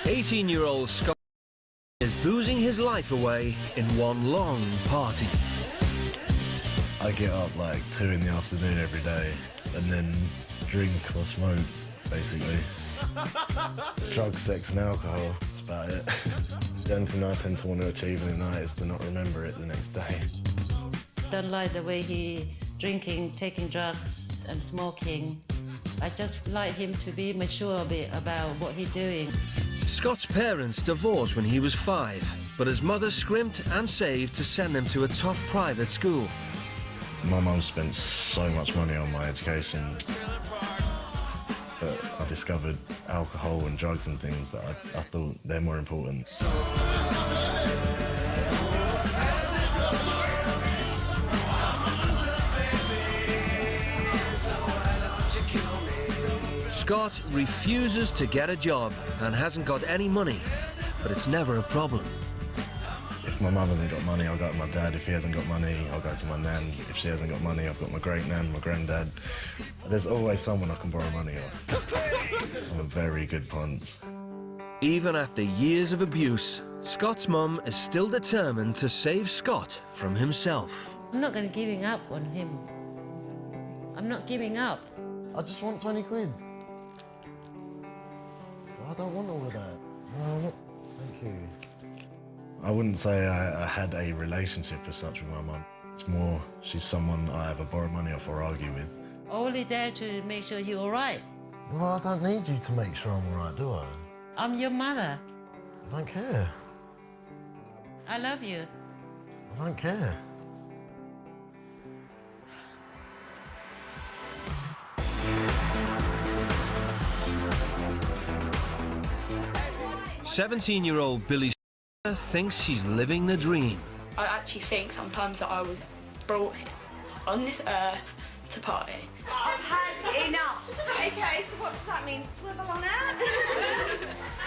18-year-old Scott is boozing his life away in one long party. I get up like 2 in the afternoon every day and then drink or smoke, basically. Drugs, sex and alcohol, that's about it. The only thing I tend to want to achieve in the night is to not remember it the next day. Don't like the way he drinking, taking drugs and smoking. I just like him to be mature a bit about what he's doing. Scott's parents divorced when he was 5, but his mother scrimped and saved to send him to a top private school. My mum spent so much money on my education, but I discovered alcohol and drugs and things that I thought they're more important. Scott refuses to get a job and hasn't got any money, but it's never a problem. If my mum hasn't got money, I'll go to my dad. If he hasn't got money, I'll go to my nan. If she hasn't got money, I've got my great-nan, my granddad. There's always someone I can borrow money off. I'm a very good punt. Even after years of abuse, Scott's mum is still determined to save Scott from himself. I'm not going to giving up on him. I'm not giving up. I just want 20 quid. I don't want all of that. No, thank you. I wouldn't say I had a relationship as such with my mum. It's more, she's someone I either borrow money off or argue with. Only there to make sure you're all right. Well, I don't need you to make sure I'm all right, do I? I'm your mother. I don't care. I love you. I don't care. "17-year-old Billy thinks she's living the dream. I actually think sometimes that I was brought here on this earth to party. I've had enough. Okay, so what does that mean? Swivel on out?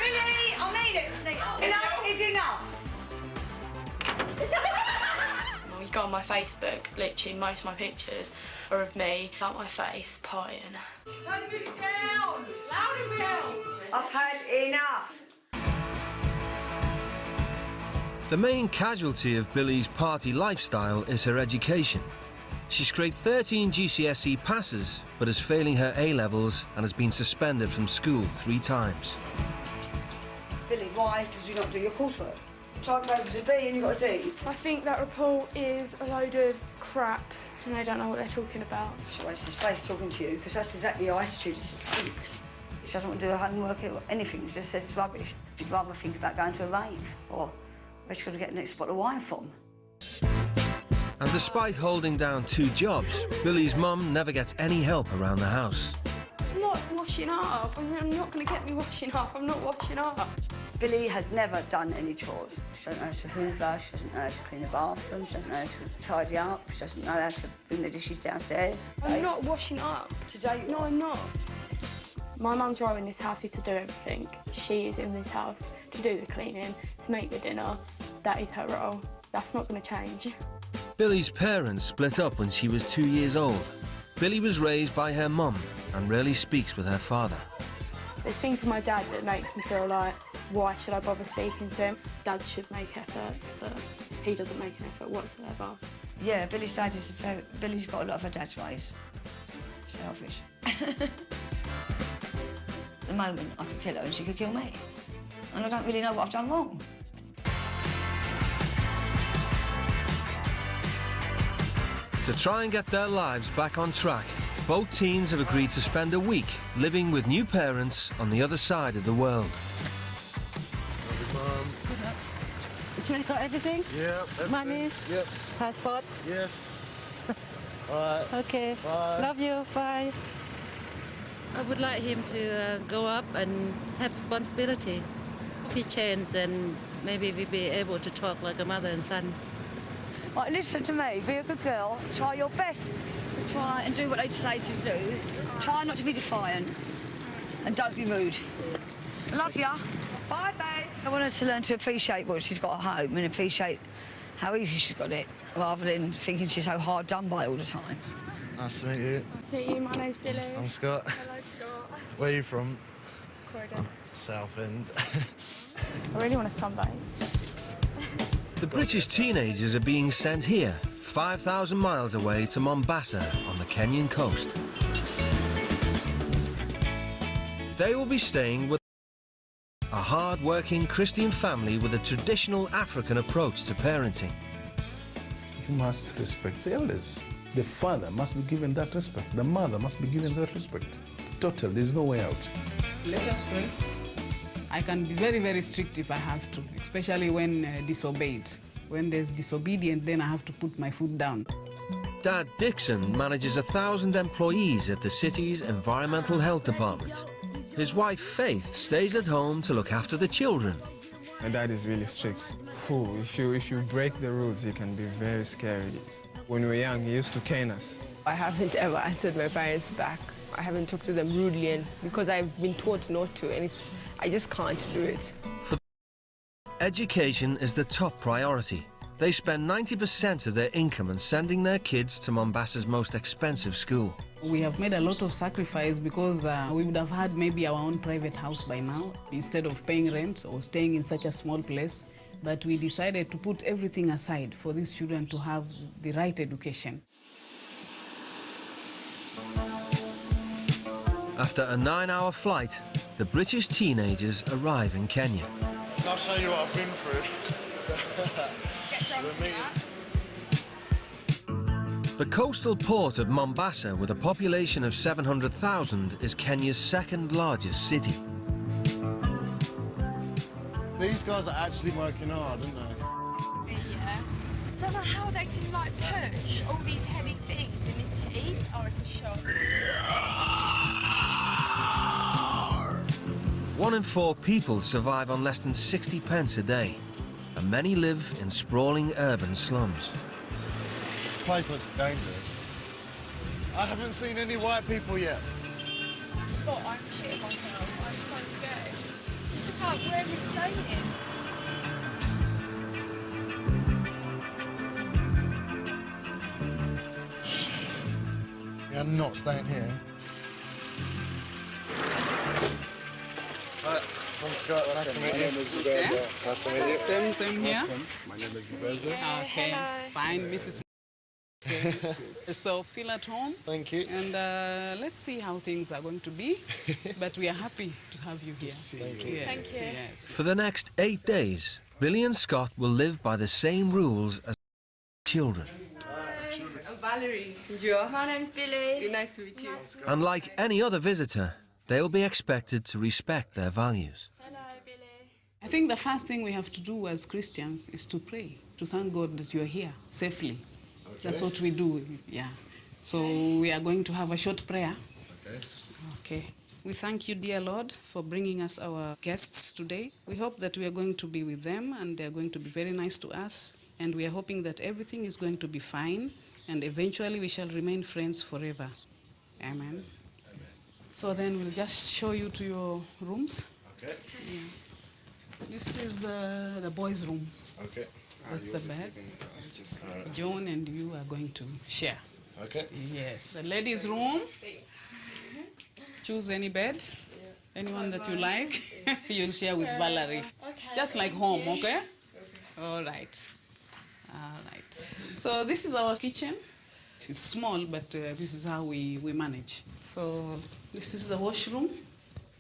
Really? I'll need it. Enough is enough. Well, you go on my Facebook, literally most of my pictures are of me at my face partying. Turn the music down. Louder, Bill. I've had enough. The main casualty of Billy's party lifestyle is her education. She scraped 13 GCSE passes, but is failing her A-levels and has been suspended from school 3 times. Billy, why did you not do your coursework? Type over to B and you got a D. I think that report is a load of crap and they don't know what they're talking about. She wastes his face talking to you because that's exactly the attitude it stinks. She doesn't want to do her homework or anything, she just says it's rubbish. She'd rather think about going to a rave or where she's going to get the next bottle of wine from. And despite holding down 2 jobs, Billy's mum never gets any help around the house. I'm not washing up. I'm not going to get me washing up. I'm not washing up. Billy has never done any chores. She doesn't know how to hoover, she doesn't know how to clean the bathroom, she doesn't know how to tidy up, she doesn't know how to bring the dishes downstairs. I'm not washing up. Today you No, I'm not. My mum's role in this house is to do everything. She is in this house to do the cleaning, to make the dinner. That is her role. That's not going to change. Billy's parents split up when she was 2 years old. Billy was raised by her mum and rarely speaks with her father. There's things with my dad that makes me feel like, why should I bother speaking to him? Dad should make effort, but he doesn't make an effort whatsoever. Yeah, Billy's got a lot of her dad's ways. Selfish. At the moment, I could kill her and she could kill me. And I don't really know what I've done wrong. To try and get their lives back on track, both teens have agreed to spend a week living with new parents on the other side of the world. You got everything? Yep. Money? Yep. Passport? Yes. All right. Okay. Bye. Love you. Bye. I would like him to go up and have responsibility. If he changes, then maybe we'll be able to talk like a mother and son. Right, listen to me, be a good girl, try your best to try and do what they say to do. Try not to be defiant and don't be rude. Love ya. Bye, babe. I want her to learn to appreciate what she's got at home and appreciate how easy she's got it, rather than thinking she's so hard done by all the time. Nice to meet you. Nice to meet you. My name's Billy. I'm Scott. Hello, Scott. Where are you from? Croydon. South End. I really want to sunbathe. The British teenagers are being sent here, 5,000 miles away to Mombasa on the Kenyan coast. They will be staying with a hard-working Christian family with a traditional African approach to parenting. You must respect the elders. The father must be given that respect. The mother must be given that respect. Total, there's no way out. Let us pray. I can be very, very strict if I have to, especially when disobeyed. When there's disobedient, then I have to put my foot down. Dad Dixon manages 1,000 employees at the city's Environmental Health Department. His wife Faith stays at home to look after the children. My dad is really strict. If you break the rules, it can be very scary. When we were young, he used to cane us. I haven't ever answered my parents back. I haven't talked to them rudely, and because I've been taught not to, and I just can't do it. For education is the top priority. They spend 90% of their income on sending their kids to Mombasa's most expensive school. We have made a lot of sacrifice because we would have had maybe our own private house by now instead of paying rent or staying in such a small place. But we decided to put everything aside for these children to have the right education. After a 9-hour flight, the British teenagers arrive in Kenya. I'll show you what I've been through. The coastal port of Mombasa, with a population of 700,000, is Kenya's second largest city. These guys are actually working hard, aren't they? Yeah. I don't know how they can, like, push all these heavy things in this heat. Oh, it's a shock. 1 in 4 people survive on less than 60 pence a day, and many live in sprawling urban slums. This place looks dangerous. I haven't seen any white people yet. Scott, I'm shitting myself. I'm so scared. Just about where we're staying. Shit. We are not staying here. I'm Scott. Nice to meet you. Okay. Nice to meet you. Same here. My name is Beza. Okay, hello. fine, Mrs. Okay. So feel at home. Thank you. And let's see how things are going to be. But we are happy to have you here. Thank you. Yes, Thank you. yes. For the next 8 days, Billy and Scott will live by the same rules as children. I'm Valerie. And you are? My name's Billy. Nice to meet you. And like any other visitor, they'll be expected to respect their values. Hello, Billy. I think the first thing we have to do as Christians is to pray, to thank God that you're here safely. Okay. That's what we do, yeah. So we are going to have a short prayer. Okay. Okay. We thank you, dear Lord, for bringing us our guests today. We hope that we are going to be with them and they're going to be very nice to us. And we are hoping that everything is going to be fine and eventually we shall remain friends forever. Amen. So then we'll just show you to your rooms. Okay. Yeah. This is the boys' room. Okay. That's the bed. John and you are going to share. Okay. Yes. The ladies' room. Choose any bed, anyone that you like. You'll share with Valerie. Okay. Just like home, okay? All right. All right. So this is our kitchen. It's small, but this is how we manage. So this is the washroom.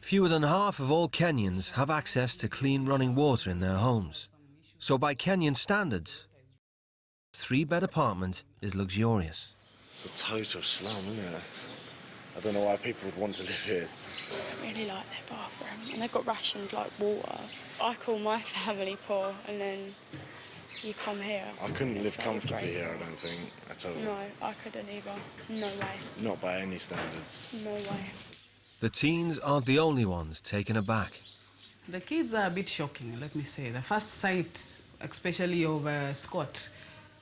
Fewer than half of all Kenyans have access to clean running water in their homes. So by Kenyan standards, a 3-bed apartment is luxurious. It's a total slum, isn't it? I don't know why people would want to live here. I really like their bathroom, and they've got rationed like water. I call my family poor, and then you come here. I couldn't live so comfortably great. here, I don't think, at all. No, I couldn't either. No way. Not by any standards. No way. The teens aren't the only ones taken aback. The kids are a bit shocking, let me say. The first sight, especially of Scott,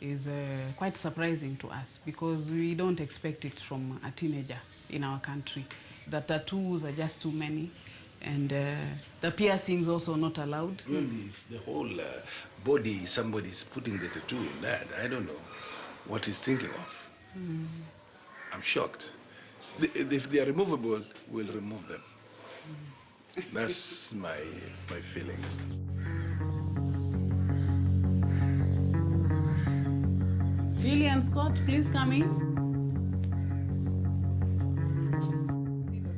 is quite surprising to us because we don't expect it from a teenager in our country. The tattoos are just too many, and the piercings also not allowed. Really, it's the whole body, somebody's putting the tattoo in that. I don't know what he's thinking of. I'm shocked. If they are removable, we'll remove them. That's my feelings. Billy and Scott, please come in.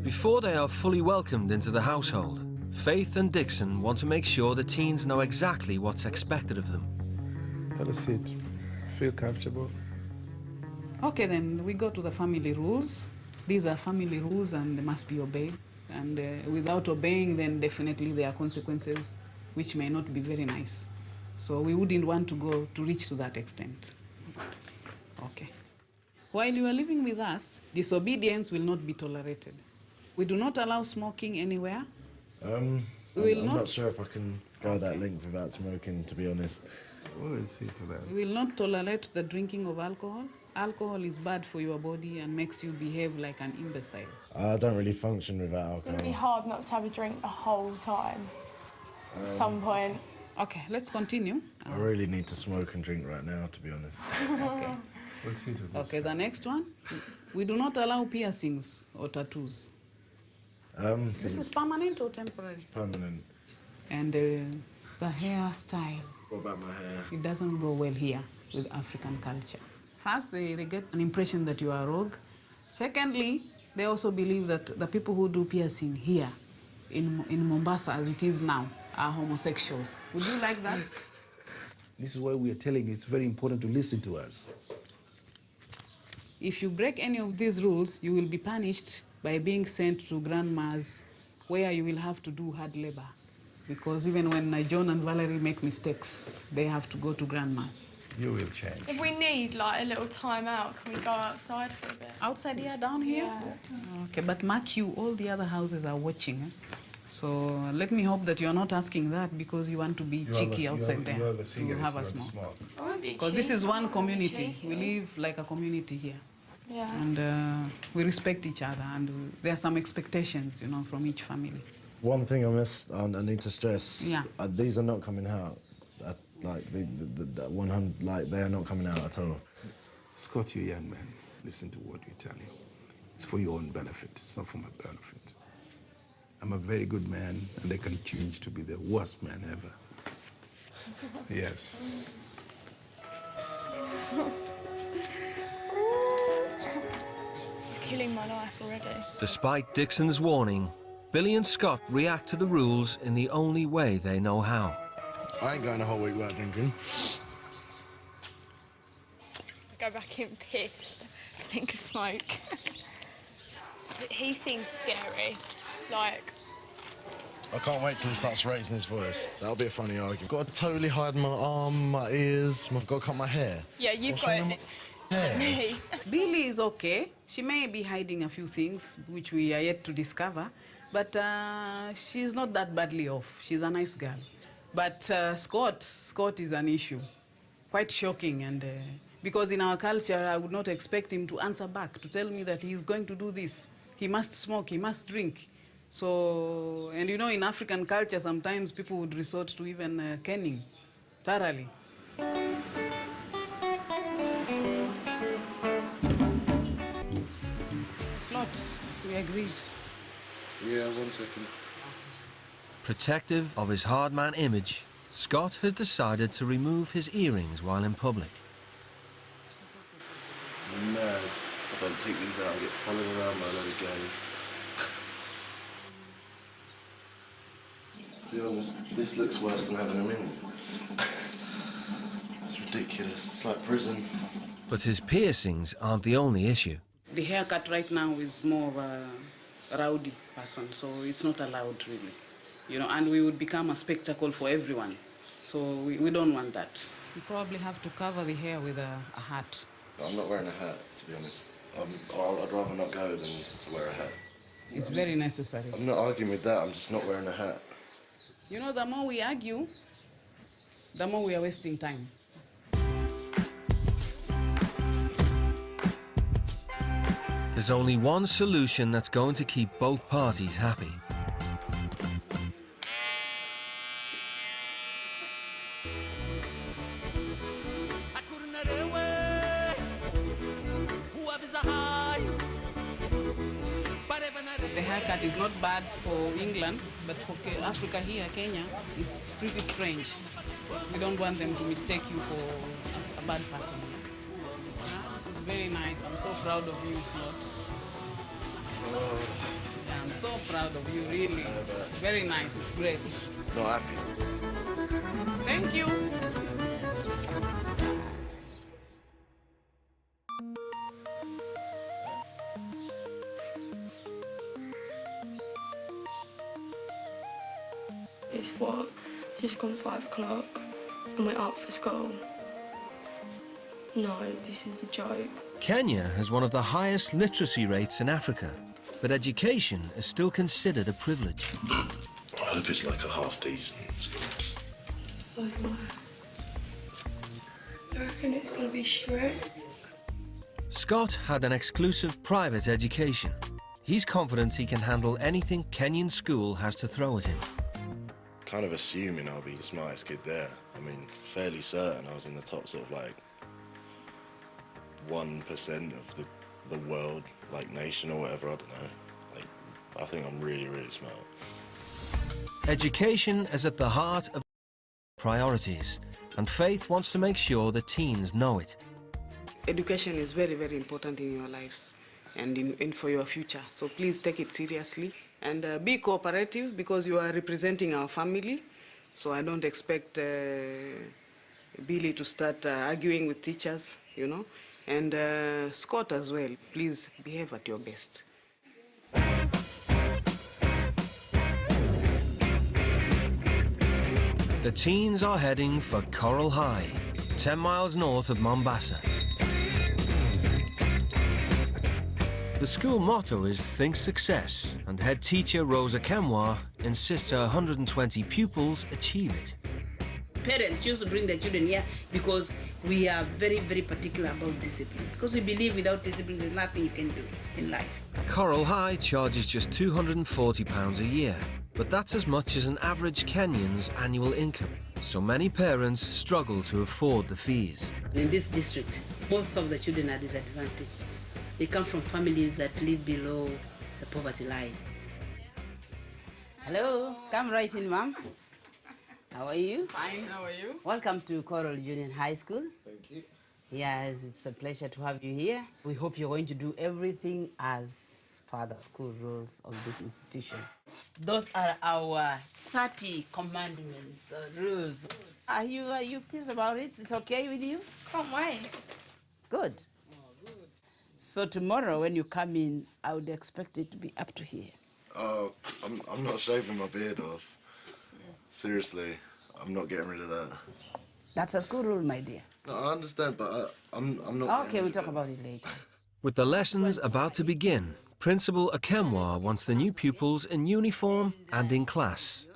Before they are fully welcomed into the household, Faith and Dixon want to make sure the teens know exactly what's expected of them. Have a seat. Feel comfortable. Okay, then we go to the family rules. These are family rules and they must be obeyed. And without obeying, then definitely there are consequences which may not be very nice. So we wouldn't want to reach to that extent. Okay. While you are living with us, disobedience will not be tolerated. We do not allow smoking anywhere. I'm not sure if I can go that length without smoking, to be honest. We'll see to that. We will not tolerate the drinking of alcohol. Alcohol is bad for your body and makes you behave like an imbecile. I don't really function without It's alcohol. going to be hard not to have a drink the whole time. At some point. Okay, let's continue. I really need to smoke and drink right now, to be honest. Okay. We'll see to this. Okay, the next one. We do not allow piercings or tattoos. This is permanent or temporary? It's permanent. And the hairstyle. What about my hair? It doesn't go well here with African culture. First, they get an impression that you are a rogue. Secondly, they also believe that the people who do piercing here in Mombasa, as it is now, are homosexuals. Would you like that? This is why we are telling you it's very important to listen to us. If you break any of these rules, you will be punished by being sent to grandmas where you will have to do hard labor. Because even when John and Valerie make mistakes, they have to go to grandmas. You will change. If we need like a little time out, can we go outside for a bit? Outside here, down here? Yeah. Okay, but mark you, all the other houses are watching. So let me hope that you are not asking that because you want to be cheeky outside there. You have a cigarette, to have you a want to smoke. smoke. I won't be Because this is cheeky, one I'm not community. cheeky. We live like a community here. Yeah. And we respect each other and there are some expectations, from each family. One thing I need to stress. Yeah. These are not coming out. Like the 100, like they are not coming out at all. Scott, you young man, listen to what we tell you. It's for your own benefit. It's not for my benefit. I'm a very good man, and I can change to be the worst man ever. Yes. It's killing my life already. Despite Dixon's warning, Billy and Scott react to the rules in the only way they know how. I ain't going a whole week without drinking. I go back in pissed, stink of smoke. He seems scary, like... I can't wait till he starts raising his voice. That'll be a funny argument. Got to totally hide my arm, my ears. I've got to cut my hair. Yeah, you've What's got wrong it. with my hair? Me. Billy is okay. She may be hiding a few things which we are yet to discover, but she's not that badly off. She's a nice girl. But Scott is an issue. Quite shocking, and because in our culture, I would not expect him to answer back, to tell me that he's going to do this. He must smoke, he must drink. So, and in African culture, sometimes people would resort to even caning, thoroughly. Slot, we agreed. Yeah, 1 second. Protective of his hard man image, Scott has decided to remove his earrings while in public. I'm mad. If I don't take these out, I'll get followed around by another gang. To be honest, this looks worse than having them in. It's ridiculous. It's like prison. But his piercings aren't the only issue. The haircut right now is more of a rowdy person, so it's not allowed really. And we would become a spectacle for everyone. So we don't want that. You probably have to cover the hair with a hat. I'm not wearing a hat, to be honest. I'd rather not go than to wear a hat. It's very necessary. I'm not arguing with that, I'm just not wearing a hat. The more we argue, the more we are wasting time. There's only one solution that's going to keep both parties happy. haircut is not bad for England, but for Africa here, Kenya, it's pretty strange. We don't want them to mistake you for a bad person. This is very nice. I'm so proud of you, Slot. Yeah, I'm so proud of you, really. Very nice. It's great. Not happy. Thank you. It's what? It's just gone 5 o'clock and we're up for school. No, this is a joke. Kenya has one of the highest literacy rates in Africa, but education is still considered a privilege. I hope it's like a half-decent school. Oh, wow. I reckon it's going to be strict. Scott had an exclusive private education. He's confident he can handle anything Kenyan school has to throw at him. Kind of assuming I'll be the smartest kid there. I mean, fairly certain I was in the top sort of like 1% of the world, like nation or whatever, I don't know. Like, I think I'm really, really smart. Education is at the heart of priorities, and Faith wants to make sure the teens know it. Education is very, very important in your lives and for your future. So please take it seriously and be cooperative because you are representing our family. So I don't expect Billy to start arguing with teachers, you know. And Scott as well, please behave at your best. The teens are heading for Coral High, 10 miles north of Mombasa. The school motto is Think Success, and head teacher Rosa Kemwa insists her 120 pupils achieve it. Parents choose to bring their children here because we are very, very particular about discipline. Because we believe without discipline, there's nothing you can do in life. Coral High charges just £240 a year, but that's as much as an average Kenyan's annual income. So many parents struggle to afford the fees. In this district, most of the children are disadvantaged. They come from families that live below the poverty line. Hello, come right in, ma'am. How are you? Fine, how are you? Welcome to Coral Junior High School. Thank you. Yes, it's a pleasure to have you here. We hope you're going to do everything as per the school rules of this institution. Those are our 30 commandments or rules. Are you pleased about it? It's okay with you? Can't wait. Good. So tomorrow when you come in, I would expect it to be up to here. Oh, I'm not shaving my beard off. Seriously, I'm not getting rid of that. That's a school rule, my dear. No, I understand, but I'm not... Okay, we'll talk about it later. With the lessons about to begin, Principal Akemwa wants the new pupils in uniform and in class.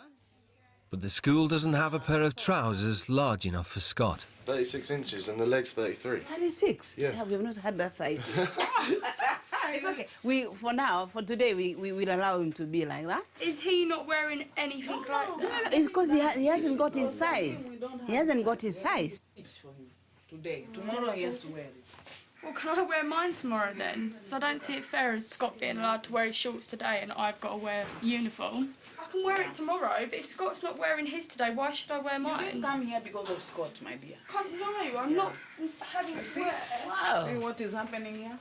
But the school doesn't have a pair of trousers large enough for Scott. 36 inches and the leg's 33. 36? Yeah. We have not had that size yet. It's okay. For today, we will allow him to be like that. Is he not wearing anything like that? It's because he hasn't got his size. He hasn't got his size. Today. Tomorrow he has to wear it. Well, can I wear mine tomorrow then? Because I don't see it fair as Scott being allowed to wear his shorts today and I've got to wear uniform. I can wear it tomorrow, but if Scott's not wearing his today, why should I wear mine? You didn't come here because of Scott, my dear. No, I'm not having to wear. Wow. See what is happening here?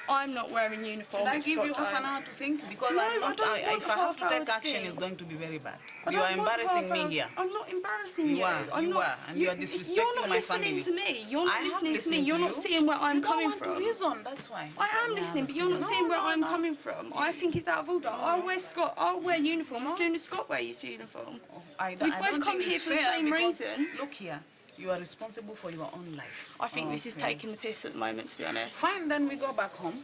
I'm not wearing uniform. Should I give you half an hour to think? Because if I have to take action, it's going to be very bad. You are embarrassing me here. I'm not embarrassing you. You are, and you are disrespecting my family. You're not listening to me. You're not listening to me. You're not seeing where I'm coming from. You don't want to reason, that's why. I am listening, but you're not seeing where I'm coming from. I think it's out of order. I'll wear uniform as soon as Scott wears uniform. We've both come here for the same reason. Look here. You are responsible for your own life. I think this is taking the piss at the moment, to be honest. Fine, then we go back home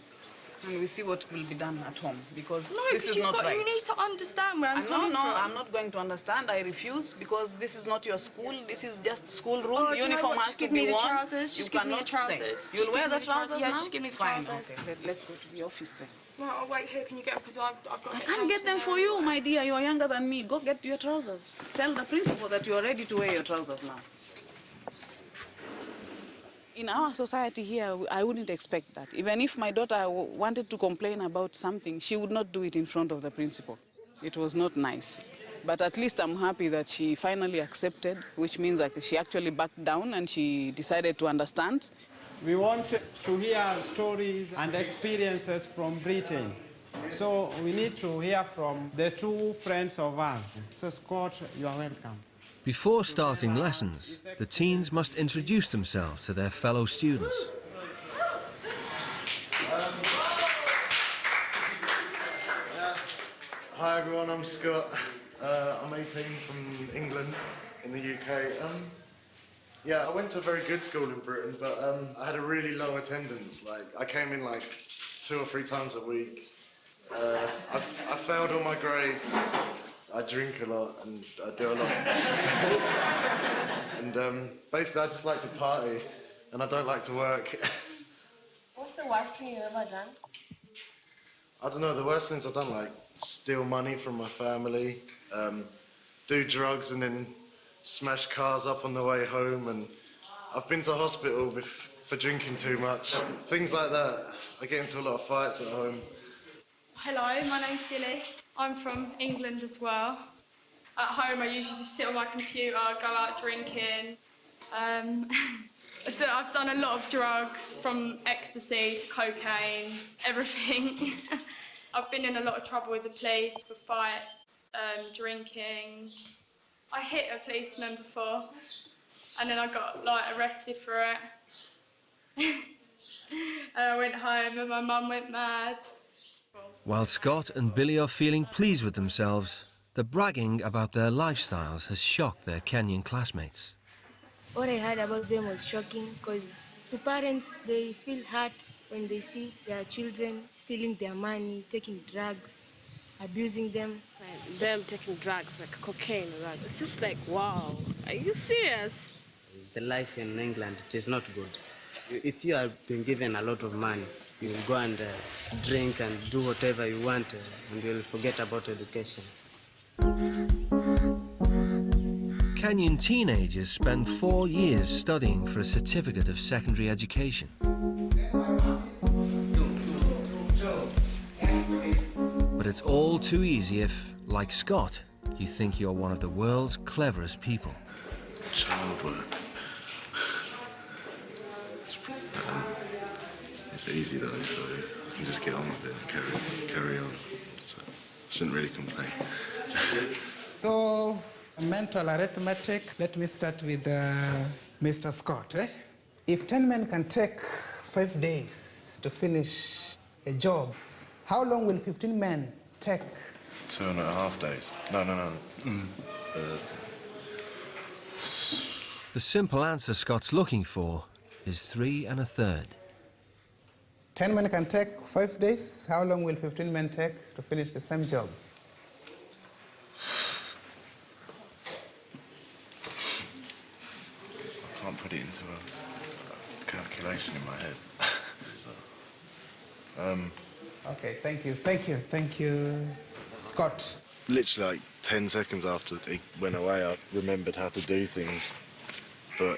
and we see what will be done at home because this is not right. You need to understand where I'm coming from. No, I'm not going to understand. I refuse because this is not your school. This is just school rule. Uniform has to be worn. Just give me the trousers. You'll wear the trousers now? Yeah, just give me the trousers. Fine, okay. Let's go to the office then. Right, I'll wait here. Can you get up? Because I've got to I can't get them for you, my dear. You are younger than me. Go get your trousers. Tell the principal that you are ready to wear your trousers now. In our society here, I wouldn't expect that. Even if my daughter wanted to complain about something, she would not do it in front of the principal. It was not nice. But at least I'm happy that she finally accepted, which means like she actually backed down and she decided to understand. We want to hear stories and experiences from Britain. So we need to hear from the two friends of us. So Scott, you are welcome. Before starting lessons, the teens must introduce themselves to their fellow students. Hi everyone, I'm Scott. I'm 18 from England in the UK. Yeah, I went to a very good school in Britain, but I had a really low attendance. Like, I came in like 2 or 3 times a week. I failed all my grades. I drink a lot and I do a lot. And basically I just like to party and I don't like to work. What's the worst thing you've ever done? I don't know, the worst things I've done, like steal money from my family, do drugs and then smash cars up on the way home, and I've been to hospital for drinking too much. Things like that. I get into a lot of fights at home. Hello, my name's Billy. I'm from England as well. At home I usually just sit on my computer, go out drinking. I've done a lot of drugs, from ecstasy to cocaine, everything. I've been in a lot of trouble with the police for fights, drinking. I hit a policeman before and then I got arrested for it. And I went home and my mum went mad. While Scott and Billy are feeling pleased with themselves, the bragging about their lifestyles has shocked their Kenyan classmates. What I heard about them was shocking, because to parents, they feel hurt when they see their children stealing their money, taking drugs, abusing them. Them taking drugs like cocaine, right? It's just like, wow, are you serious? The life in England, it is not good. If you have been given a lot of money, you will go and drink and do whatever you want, and you will forget about education. Kenyan teenagers spend 4 years studying for a certificate of secondary education. But it's all too easy if, like Scott, you think you're one of the world's cleverest people. Child work. It's easy though, so you can just get on with it and carry on. So I shouldn't really complain. So, mental arithmetic, let me start with Mr. Scott. If 10 men can take 5 days to finish a job, how long will 15 men take? 2.5 days. No. The simple answer Scott's looking for is 3 1/3. 10 men can take 5 days. How long will 15 men take to finish the same job? I can't put it into a calculation in my head. Okay, thank you, Scott. Literally like 10 seconds after he went away, I remembered how to do things, but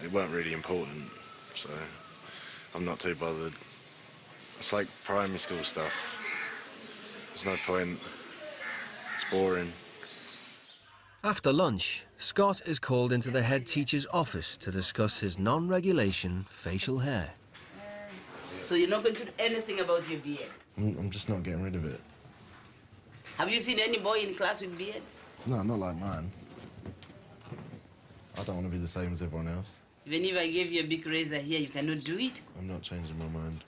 it weren't really important, so I'm not too bothered. It's like primary school stuff. There's no point. It's boring. After lunch, Scott is called into the head teacher's office to discuss his non-regulation facial hair. So you're not going to do anything about your beard? I'm just not getting rid of it. Have you seen any boy in class with beards? No, not like mine. I don't want to be the same as everyone else. Even if I gave you a big razor here, you cannot do it? I'm not changing my mind.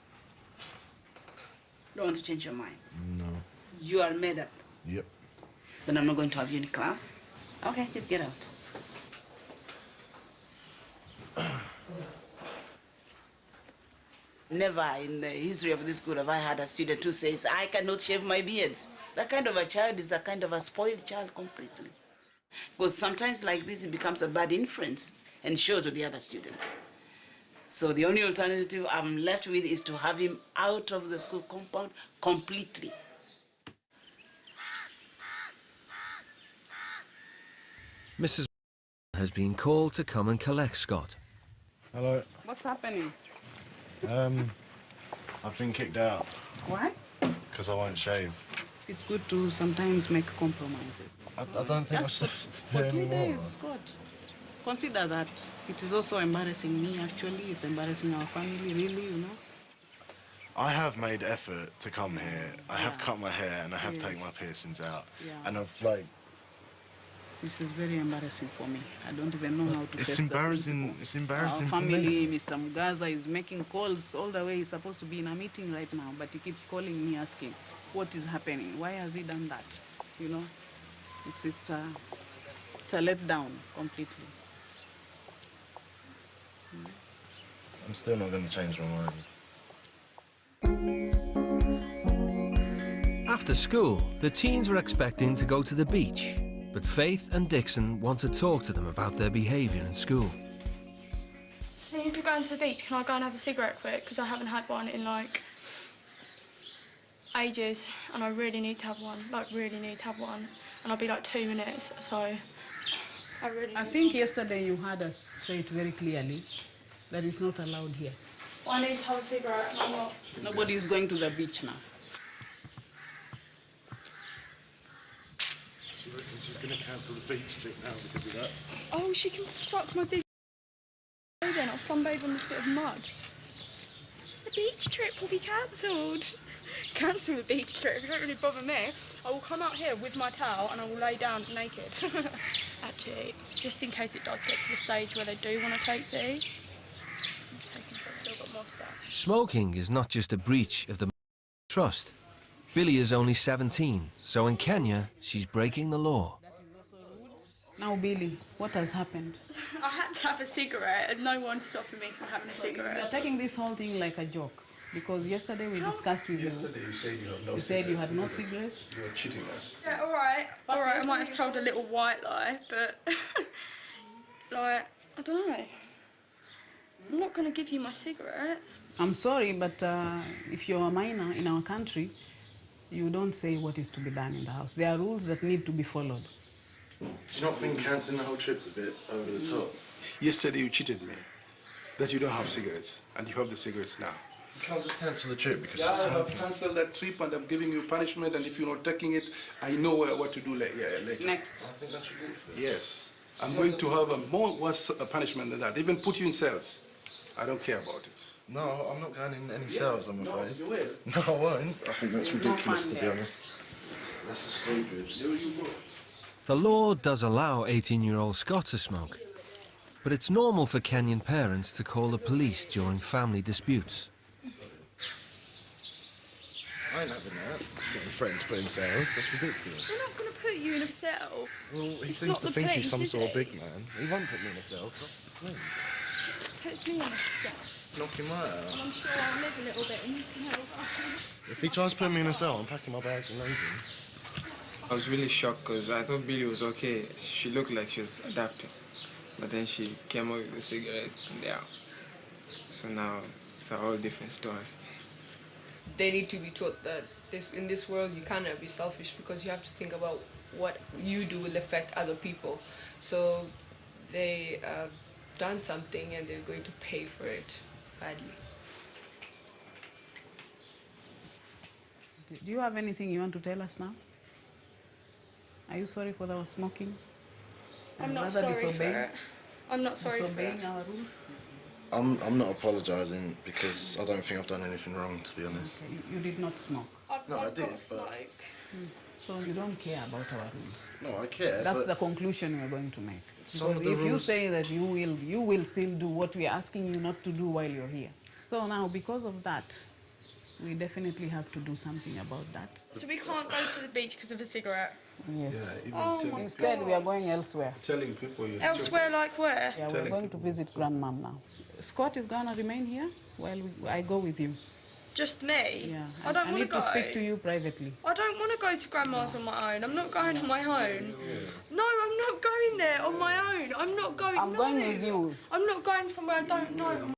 Don't want to change your mind? No. You are made up? Yep. Then I'm not going to have you in class. Okay, just get out. Never in the history of this school have I had a student who says, I cannot shave my beards. That kind of a child is a kind of a spoiled child completely. Because sometimes like this, it becomes a bad influence and shows to the other students. So the only alternative I'm left with is to have him out of the school compound completely. Mrs. has been called to come and collect Scott. Hello. What's happening? I've been kicked out Why? because I won't shave. It's good to sometimes make compromises. I don't think I Just should for do 2 anymore. days, Scott. Consider that. It is also embarrassing me, actually. It's embarrassing our family, really, you know. I have made effort to come here. I have cut my hair and I have taken my piercings out. Yeah. And I've like... This is very embarrassing for me. I don't even know how to face It's the embarrassing. principle. It's embarrassing Our for me. family, Mr. Mugaza, is making calls all the way. He's supposed to be in a meeting right now, but he keeps calling me asking, what is happening? Why has he done that? You know, it's a letdown completely. I'm still not going to change my mind. After school, the teens were expecting to go to the beach, but Faith and Dixon want to talk to them about their behaviour in school. As soon as we're going to the beach, can I go and have a cigarette quick? Because I haven't had one in like ages, and I really need to have one. Like, really need to have one. And I'll be like 2 minutes, so I think yesterday you heard us say it very clearly that it's not allowed here. Well, I need to have a cigarette, and I'm not. Nobody is going to the beach now. She reckons she's going to cancel the beach trip now because of that. Oh, she can suck my big then. I'll sunbathe on this bit of mud. The beach trip will be cancelled. Cancel the beach trip. It don't really bother me. I will come out here with my towel and I will lay down naked. Actually, just in case it does get to the stage where they do want to take these, I'm taking, so I've still got more stuff. Smoking is not just a breach of the trust. Billy is only 17, so in Kenya, she's breaking the law. Now, Billy, what has happened? I had to have a cigarette and no one's stopping me from having a cigarette. You're taking this whole thing like a joke. Because yesterday we discussed with you. Yesterday you said you had no You said you had no cigarettes. You were cheating us. Yeah, all right. I might have told a little white lie, but like, I don't know. I'm not going to give you my cigarettes. I'm sorry, but if you're a minor in our country, you don't say what is to be done in the house. There are rules that need to be followed. Do you not think cancelling the whole trip's a bit over the top? Yesterday you cheated me. That you don't have cigarettes, and you have the cigarettes now. You can't just cancel the trip because Yeah, it's I have smoking. cancelled that trip and I'm giving you punishment, and if you're not taking it, I know what to do later. Next. I think that's ridiculous. Yes. I'm going to have a more worse punishment than that. Even put you in cells. I don't care about it. No, I'm not going in any cells, I'm afraid. No, you will. No, I won't. I think that's ridiculous, to be honest. That's just stupid. The law does allow 18-year-old Scott to smoke, but it's normal for Kenyan parents to call the police during family disputes. I ain't having that. Getting friends put in cells. That's ridiculous. We're not going to put you in a cell. Well, he It's seems not to the think he's police, some is sort of it? big man. He won't put me in a cell. No. Puts me in a cell. Knock him out. And I'm sure I'll live a little bit in this cell. If he tries to put me in a cell, I'm packing my bags and leaving. I was really shocked because I thought Billy was okay. She looked like she was adapting. But then she came out with the cigarettes and they're out. So now it's a whole different story. They need to be taught that in this world you cannot be selfish because you have to think about what you do will affect other people. So they done something and they're going to pay for it badly. Do you have anything you want to tell us now? Are you sorry for our smoking? I'm not Rather sorry for disobeying? it. I'm not sorry for it. Disobeying our rules? I'm not apologising because I don't think I've done anything wrong, to be honest. Okay, you did not smoke. No, I did, but... So you don't care about our rules? No, I care, That's but... the conclusion we're going to make. Some Because of the if you rules- say that you will still do what we're asking you not to do while you're here. So now, because of that, we definitely have to do something about that. So we can't go to the beach because of the cigarette? Yes. Oh my Instead, we are gosh. going elsewhere. Telling people you're Elsewhere, like where? Yeah, we're going to visit Grandmom now. Scott is going to remain here while I go with you. Just me? Yeah. I don't I want need to go. to speak to you privately. I don't want to go to Grandma's on my own. I'm not going on my own. No, I'm not going there on my own. I'm not going. I'm going with you. I'm not going somewhere I don't know.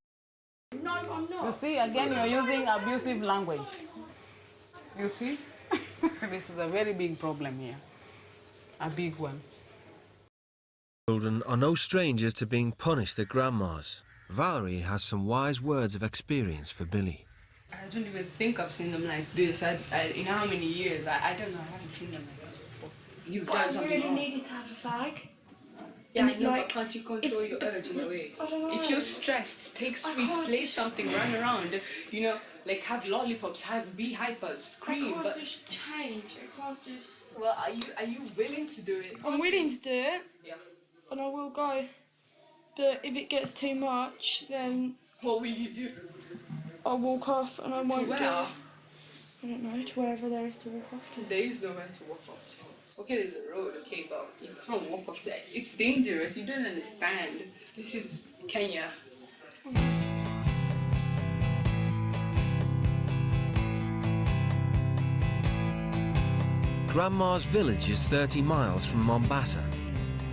No, I'm not. You see, again, you're using abusive language. You see? This is a very big problem here. A big one. Children are no strangers to being punished at grandma's. Valerie has some wise words of experience for Billy. I don't even think I've seen them like this. In how many years? I don't know. I haven't seen them like this before. You've done something really wrong. needed to have a fag. Yeah, And I know, but can't you control your urge in a way? I don't know. If you're stressed, take sweets, can't play just- something, run around. You know, like have lollipops, be hyper, scream. I can't But just change. I can't just. well, are you willing to do it? I'm willing to do it. Yeah. And I will go. But if it gets too much, then what will you do? I'll walk off and I won't where? do it. I don't know, to wherever there is to walk off to. There is nowhere to walk off to. Okay, there's a road, okay, but you can't walk off there. It's dangerous. You don't understand. This is Kenya. Grandma's village is 30 miles from Mombasa.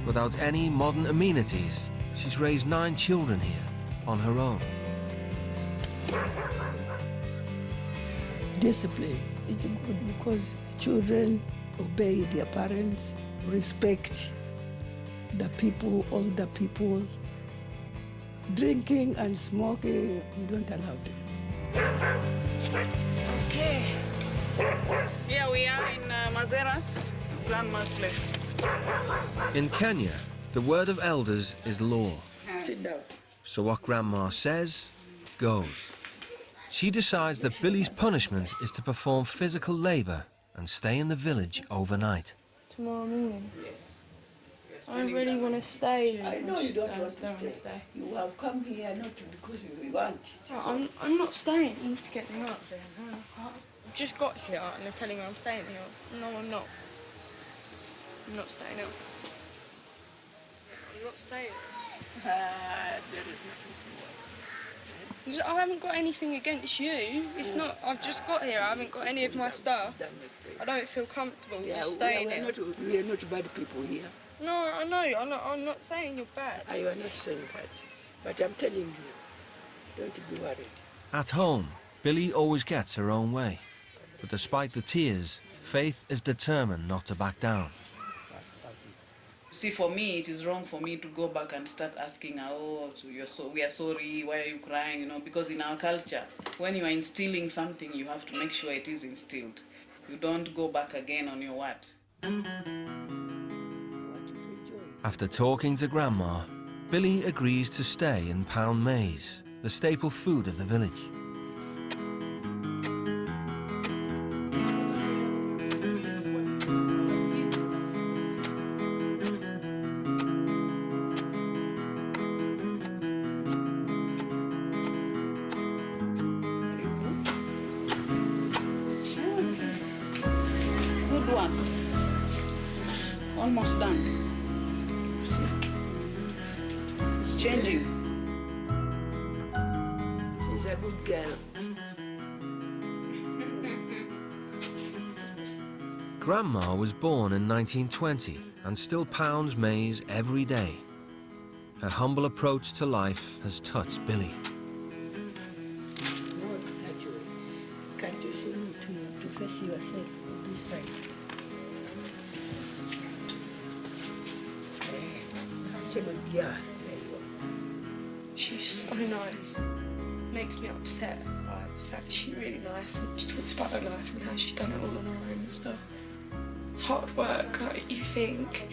Without any modern amenities, she's raised 9 children here on her own. Discipline is good because children obey their parents, respect the people, older people. Drinking and smoking, you don't allow them. Okay. Here we are in Mazera's grandma's place. In Kenya, the word of elders is law. Sit down. So what Grandma says, goes. She decides that Billy's punishment is to perform physical labour and stay in the village overnight. Tomorrow morning. Yes. I really want to stay. I know you don't want to stay. You have come here not because you want it. I'm not staying. I'm just getting up. I've just got here and they're telling me I'm staying here. No, I'm not. I'm not staying up. I'm not staying. There is nothing. I haven't got anything against you. It's not. I've just got here. I haven't got any of my stuff. I don't feel comfortable just staying here. We are not bad people here. No, I know. I'm not saying you're bad. You are not saying that. But I'm telling you, don't be worried. At home, Billy always gets her own way. But despite the tears, Faith is determined not to back down. See, for me, it is wrong for me to go back and start asking her, oh, we are sorry, why are you crying, you know, because in our culture, when you are instilling something, you have to make sure it is instilled. You don't go back again on your word. After talking to Grandma, Billy agrees to stay in pound maize, the staple food of the village. Good work. Almost done. It's changing. She's a good girl. Grandma was born in 1920 and still pounds maize every day. Her humble approach to life has touched Billy. Can't you see me to face yourself on this side? Yeah, there you are. She's so nice. Makes me upset. In fact, she's really nice and she talks about her life and how she's done it all on her own and stuff. It's hard work, like you think.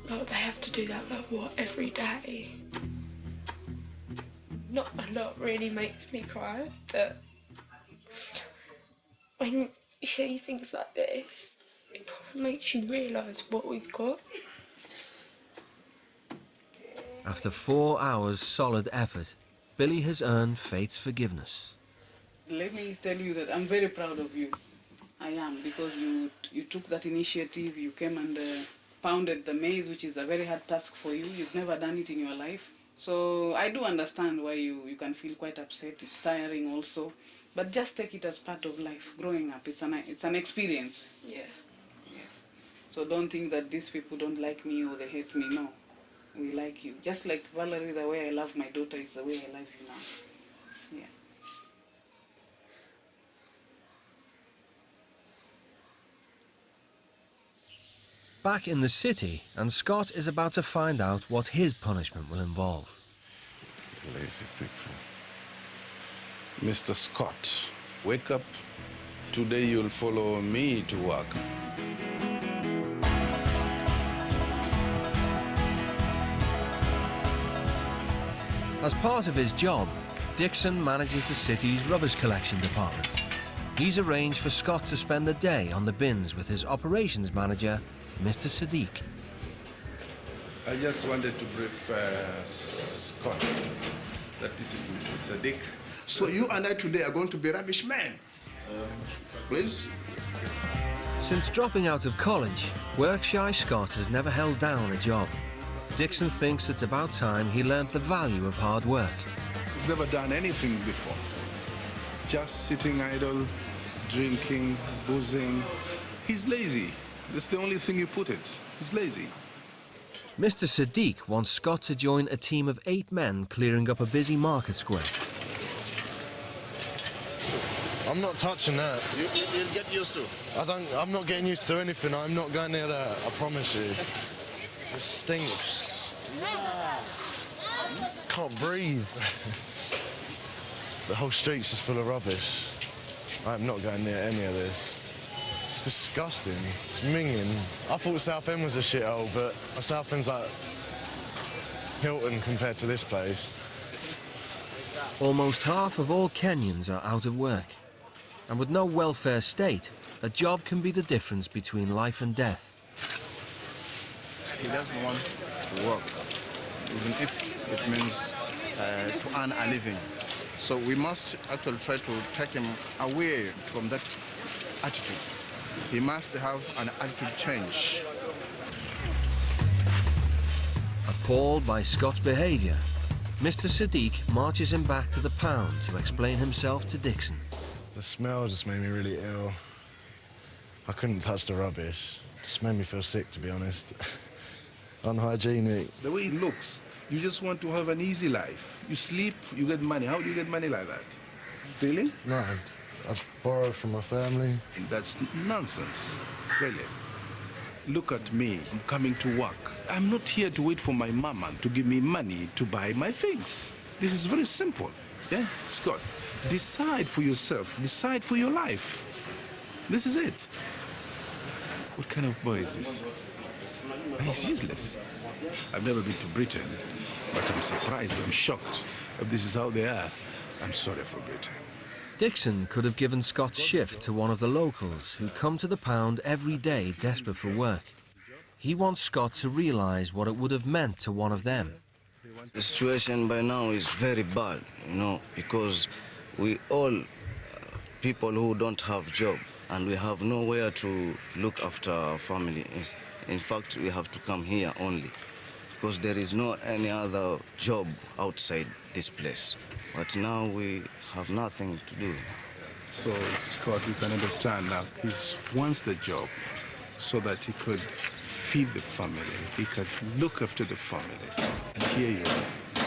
Like they have to do that, like what, every day? Not a lot really makes me cry, but when you see things like this, it probably makes you realise what we've got. After 4 hours solid effort, Billy has earned Faith's forgiveness. Let me tell you that I'm very proud of you. I am, because you took that initiative, you came and pounded the maize, which is a very hard task for you. You've never done it in your life. So I do understand why you can feel quite upset. It's tiring also. But just take it as part of life. Growing up, it's an experience. Yeah. Yes. So don't think that these people don't like me or they hate me. No. We like you. Just like Valerie, the way I love my daughter is the way I love you now. Yeah. Back in the city, and Scott is about to find out what his punishment will involve. Lazy people. Mr. Scott, wake up. Today you'll follow me to work. As part of his job, Dixon manages the city's rubbish collection department. He's arranged for Scott to spend the day on the bins with his operations manager, Mr. Sadiq. I just wanted to brief Scott that this is Mr. Sadiq. So you and I today are going to be rubbish men. Please? Since dropping out of college, work-shy Scott has never held down a job. Dixon thinks it's about time he learnt the value of hard work. He's never done anything before. Just sitting idle, drinking, boozing. He's lazy. That's the only thing you put it. He's lazy. Mr. Sadiq wants Scott to join a team of 8 men clearing up a busy market square. I'm not touching that. You'll get used to. I'm not getting used to anything. I'm not going near that. I promise you. It stinks. Can't breathe. The whole street's just full of rubbish. I'm not going near any of this. It's disgusting. It's minging. I thought Southend was a shithole, but Southend's like Hilton compared to this place. Almost half of all Kenyans are out of work. And with no welfare state, a job can be the difference between life and death. He doesn't want to work, even if it means to earn a living. So we must actually try to take him away from that attitude. He must have an attitude change. Appalled by Scott's behaviour, Mr. Sadiq marches him back to the pound to explain himself to Dixon. The smell just made me really ill. I couldn't touch the rubbish. It just made me feel sick, to be honest. Unhygienic. The way it looks, you just want to have an easy life. You sleep, you get money. How do you get money like that? Stealing? No, I borrowed from my family. That's nonsense, really. Look at me, I'm coming to work. I'm not here to wait for my mama to give me money to buy my things. This is very simple, yeah? Scott, decide for yourself, decide for your life. This is it. What kind of boy is this? He's useless. I've never been to Britain, but I'm surprised, I'm shocked. If this is how they are, I'm sorry for Britain. Dixon could have given Scott's shift to one of the locals who come to the pound every day desperate for work. He wants Scott to realise what it would have meant to one of them. The situation by now is very bad, you know, because we all people who don't have job and we have nowhere to look after our family. In fact, we have to come here only because there is no any other job outside this place. But now we have nothing to do. So, Scott, you can understand now, he wants the job so that he could feed the family, he could look after the family. And here you are,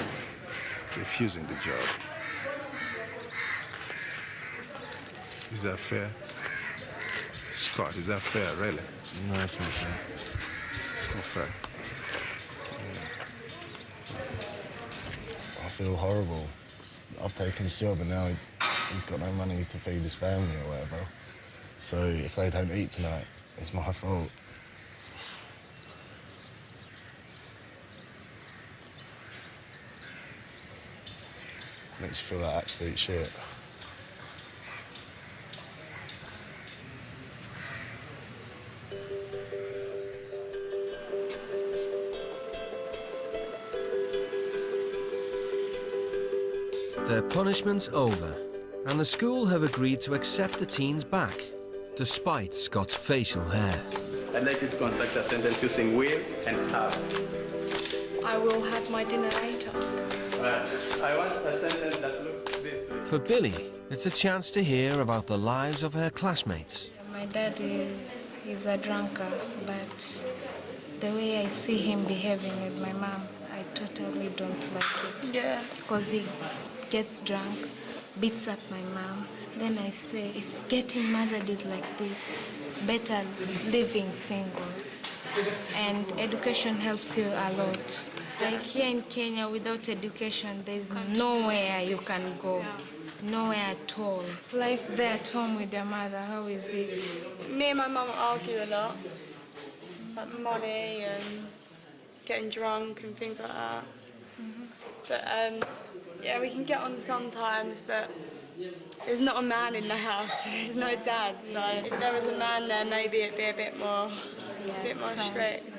refusing the job. Is that fair? Scott, is that fair, really? No, it's not fair. It's not fair. I feel horrible. I've taken his job and now he's got no money to feed his family or whatever. So if they don't eat tonight, it's my fault. Makes you feel like absolute shit. Their punishment's over, and the school have agreed to accept the teens back, despite Scott's facial hair. I'd like you to construct a sentence using will and have. I will have my dinner later. I want a sentence that looks this way. For Billy, it's a chance to hear about the lives of her classmates. My dad he's a drunkard, but the way I see him behaving with my mom, I totally don't like it. Yeah. Because he gets drunk, beats up my mom. Then I say, if getting married is like this, better living single. And education helps you a lot. Like here in Kenya, without education, there's nowhere you can go. Nowhere at all. Life there at home with your mother, how is it? Me and my mum argue a lot. About money and getting drunk and things like that. But yeah, we can get on sometimes, but there's not a man in the house. There's no dad, so if there was a man there, maybe it'd be a bit more strict.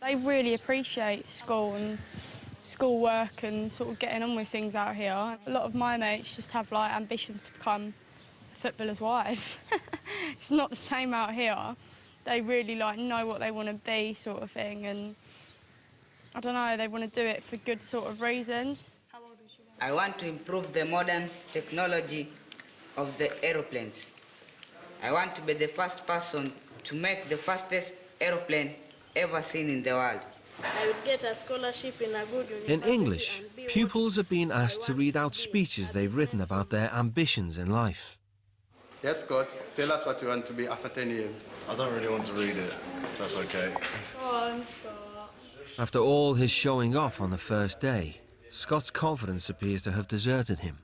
They really appreciate school and schoolwork and sort of getting on with things out here. A lot of my mates just have like ambitions to become a footballer's wife. It's not the same out here. They really like know what they want to be, sort of thing, and I don't know, they want to do it for good sort of reasons. I want to improve the modern technology of the aeroplanes. I want to be the first person to make the fastest aeroplane ever seen in the world. I would get a scholarship in a good university. In English, pupils have been asked to read out speeches they've written about their ambitions in life. Yes, Scott, tell us what you want to be after 10 years. I don't really want to read it, if that's okay. Go on, Scott. After all his showing off on the first day, Scott's confidence appears to have deserted him.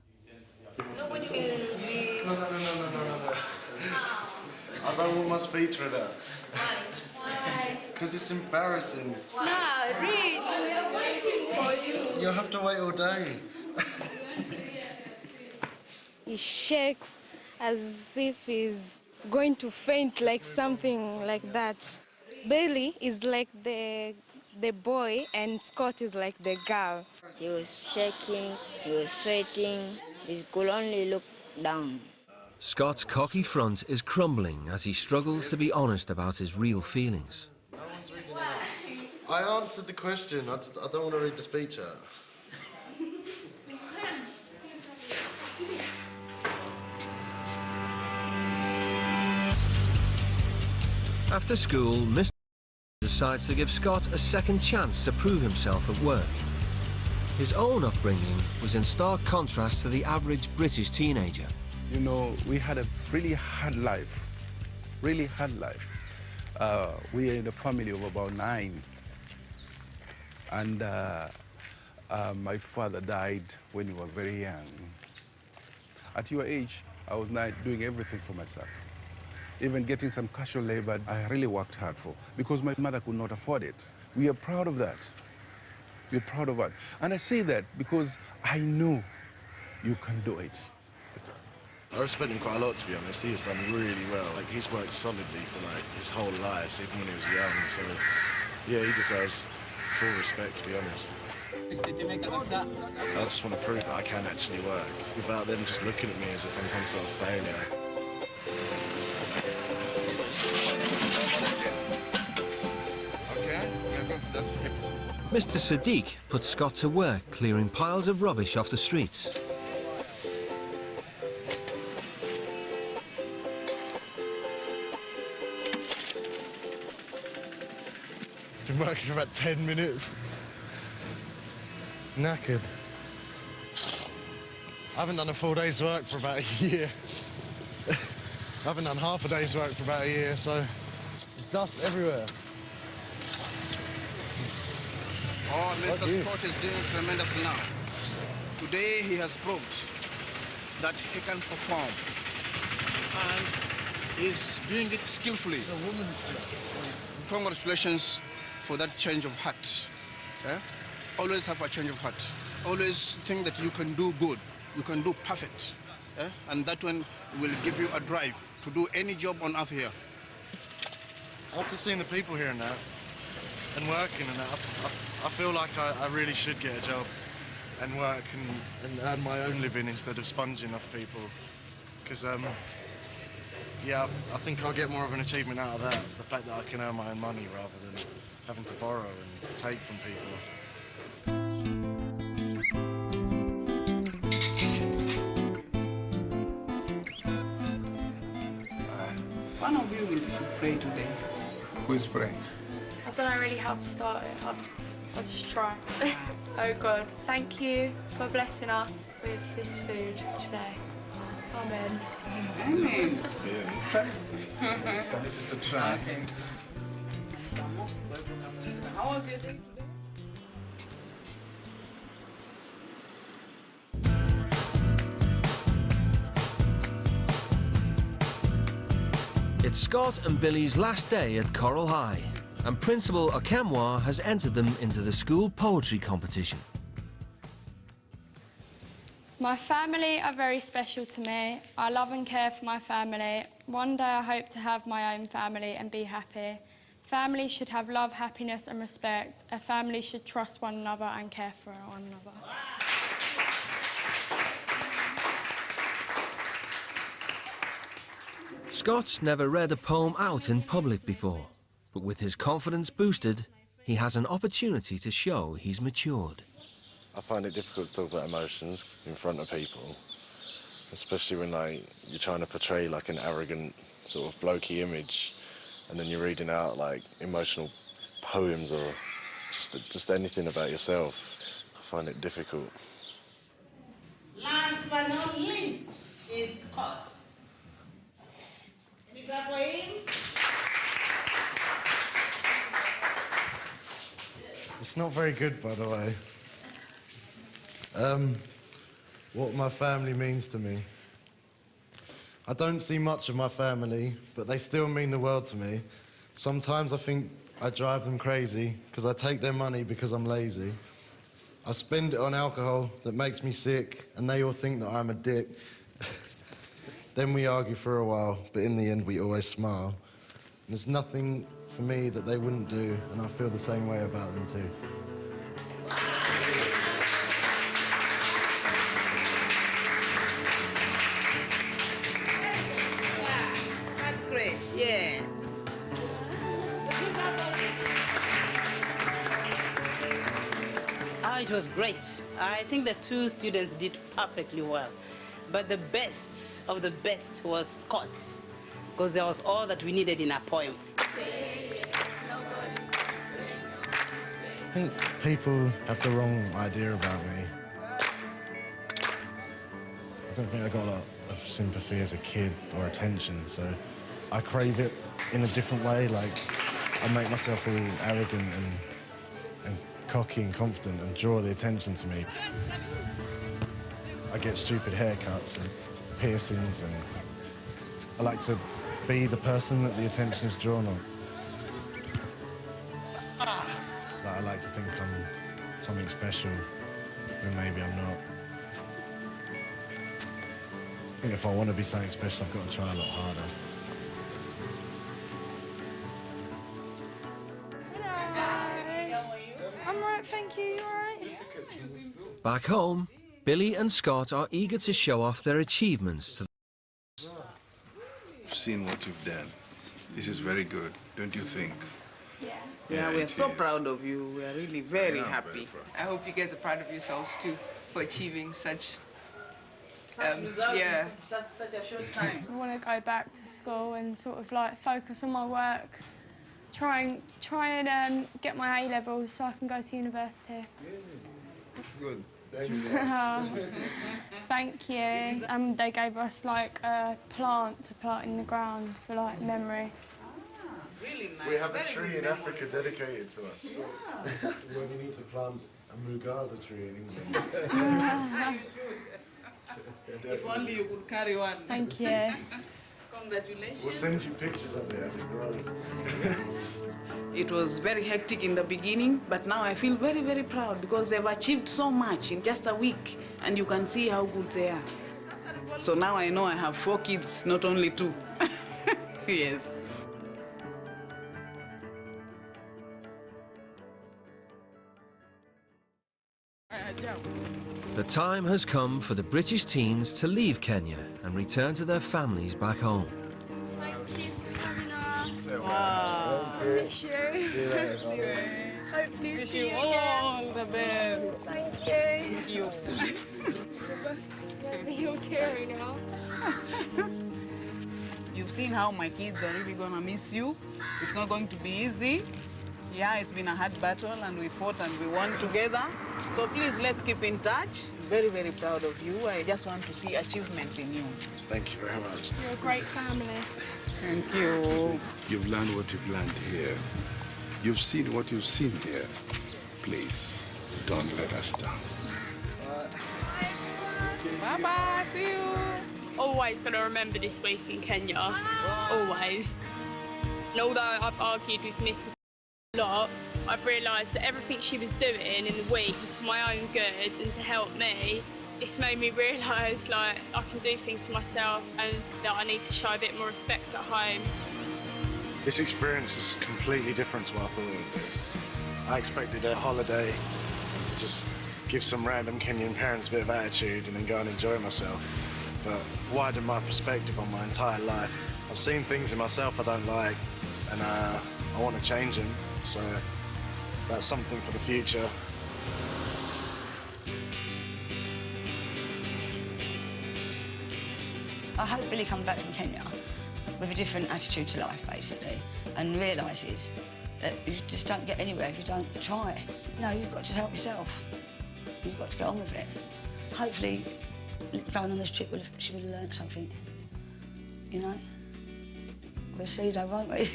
No. I don't want my speech read out. Why? Because it's embarrassing. Nah, read. We are waiting for you. You'll have to wait all day. He shakes as if he's going to faint, like something like that. Bailey is like the boy and Scott is like the girl. He was shaking, he was sweating, he could only look down. Scott's cocky front is crumbling as he struggles to be honest about his real feelings. I answered the question. I don't want to read the speech out. After school, Mr. decides to give Scott a second chance to prove himself at work. His own upbringing was in stark contrast to the average British teenager. You know, we had a really hard life, really hard life. We are in a family of about 9. And my father died when we were very young. At your age, I was not doing everything for myself. Even getting some casual labor, I really worked hard for, because my mother could not afford it. We are proud of that. We're proud of that. And I say that because I know you can do it. I respect him quite a lot, to be honest. He has done really well. Like, he's worked solidly for like his whole life, even when he was young. So, yeah, he deserves full respect, to be honest. I just want to prove that I can actually work without them just looking at me as if I'm some sort of failure. Mr. Sadiq put Scott to work clearing piles of rubbish off the streets. Been working for about 10 minutes. Knackered. I haven't done a full day's work for about a year. I haven't done half a day's work for about a year, so there's dust everywhere. Oh, Mr. Scott is doing tremendous now. Today he has proved that he can perform, and he's doing it skillfully. Congratulations for that change of heart. Yeah? Always have a change of heart. Always think that you can do good, you can do perfect. Yeah? And that one will give you a drive to do any job on earth here. After seeing the people here and that, and working and that, I feel like I really should get a job and work and earn my own living instead of sponging off people. Because, yeah, I think I'll get more of an achievement out of that, the fact that I can earn my own money rather than having to borrow and take from people. One of you should pray today. Who is praying? I don't know really how to start it. I'll just try. Oh God, thank you for blessing us with this food today. Amen. Amen. Yeah, this is a try. How was your day today? It's Scott and Billy's last day at Coral High, and Principal Okemwa has entered them into the school poetry competition. My family are very special to me. I love and care for my family. One day I hope to have my own family and be happy. Families should have love, happiness and respect. A family should trust one another and care for one another. Scott's never read a poem out in public before, but with his confidence boosted, he has an opportunity to show he's matured. I find it difficult to talk about emotions in front of people, especially when you're trying to portray like an arrogant sort of blokey image, and then you're reading out like emotional poems or just anything about yourself. I find it difficult. Last but not least is Scott. Can you clap for him? It's not very good, by the way. What my family means to me. I don't see much of my family, but they still mean the world to me. Sometimes I think I drive them crazy because I take their money because I'm lazy. I spend it on alcohol that makes me sick, and they all think that I'm a dick. Then we argue for a while, but in the end we always smile. And there's nothing for me that they wouldn't do, and I feel the same way about them too. That's great, yeah. Oh, it was great. I think the two students did perfectly well. But the best of the best was Scott's, because there was all that we needed in a poem. I think people have the wrong idea about me. I don't think I got a lot of sympathy as a kid or attention, so I crave it in a different way. Like, I make myself all arrogant and cocky and confident and draw the attention to me. I get stupid haircuts and piercings, and I like to be the person that the attention is drawn on. Like, I like to think I'm something special when maybe I'm not. I think if I want to be something special, I've got to try a lot harder. I'm alright, thank you. You alright? Back home, Billy and Scott are eager to show off their achievements to I've seen what you've done. This is very good, don't you think? Yeah, we are so proud of you. We are really very Yeah, happy. I hope you guys are proud of yourselves too for achieving such. Results Yeah. in such a short time. I want to go back to school and sort of like focus on my work, try and get my A levels so I can go to university. That's good. Thank you. They gave us like a plant to plant in the ground for like memory. Really nice. We have a tree in Africa dedicated to us. When we need to plant a Mugaza tree in England. If only you could carry one. Thank you. Congratulations. We'll send you pictures of it as it grows. It was very hectic in the beginning, but now I feel very, very proud because they've achieved so much in just a week, and you can see how good they are. So now I know I have 4 kids, not only 2. Yes. The time has come for the British teens to leave Kenya and return to their families back home. Thank you for coming on. Wow. Miss you. Hopefully Wish see you you all again. the best. Thank you. Thank you. You're teary now. You've seen how my kids are really gonna miss you. It's not going to be easy. Yeah, it's been a hard battle, and we fought and we won together. So please, let's keep in touch. Very, very proud of you. I just want to see achievements in you. Thank you very much. You're a great family. Thank you. You've learned what you've learned here. You've seen what you've seen here. Please, don't let us down. Bye-bye. See you. always going to remember this week in Kenya, always. And although I've argued with Mrs. a lot, I've realised that everything she was doing in the week was for my own good and to help me. It's made me realise like I can do things for myself and that I need to show a bit more respect at home. This experience is completely different to what I thought it would be. I expected a holiday to just give some random Kenyan parents a bit of attitude and then go and enjoy myself. But I've widened my perspective on my entire life. I've seen things in myself I don't like and I want to change them. So that's something for the future. I hope Billy comes back from Kenya with a different attitude to life, basically, and realises that you just don't get anywhere if you don't try. No, you've got to help yourself. You've got to get on with it. Hopefully, going on this trip, she would have learnt something, you know? We'll see though, won't we?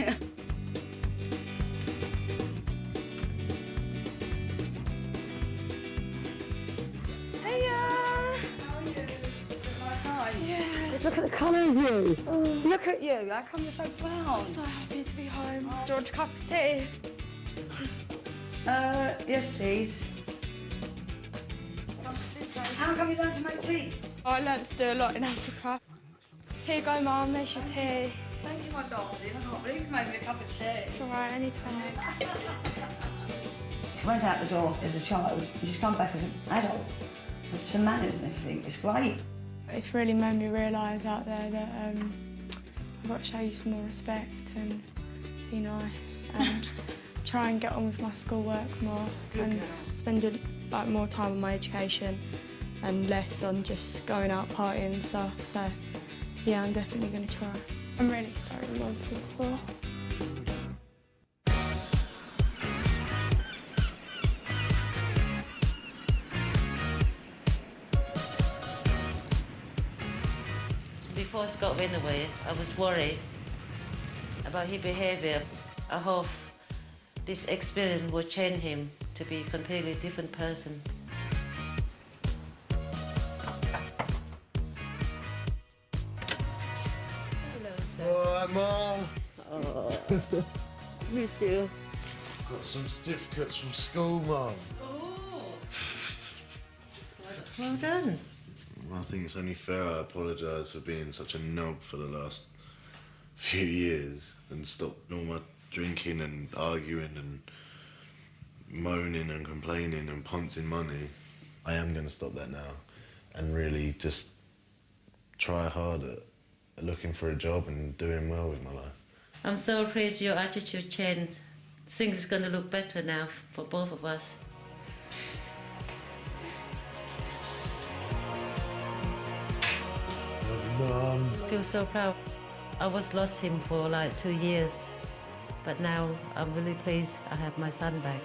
Look at the colour of you. Look at you. How come you're so brown? I'm so happy to be home. Do you want a cup of tea? Yes, please. How come you learned to make tea? I learnt to do a lot in Africa. Here you go, Mum. There's your tea. Thank you, my darling. I can't believe you made me a cup of tea. It's all right, anytime. She went out the door as a child and she's come back as an adult with some manners and everything. It's great. It's really made me realise out there that I've got to show you some more respect and be nice and try and get on with my schoolwork more and spend more time on my education and less on just going out partying and stuff. So yeah, I'm definitely going to try. I'm really sorry, Mum, for before. Before Scott went away, I was worried about his behaviour. I hope this experience will change him to be a completely different person. Hello, sir. All right, Mom. Oh, miss you. Got some certificates from school, Mum. Well done. I think it's only fair I apologise for being such a knob for the last few years and stop all my drinking and arguing and moaning and complaining and pouncing money. I am going to stop that now and really just try hard at looking for a job and doing well with my life. I'm so pleased your attitude changed. Things are going to look better now for both of us. Mum. I feel so proud. I was lost him for like 2 years, but now I'm really pleased I have my son back.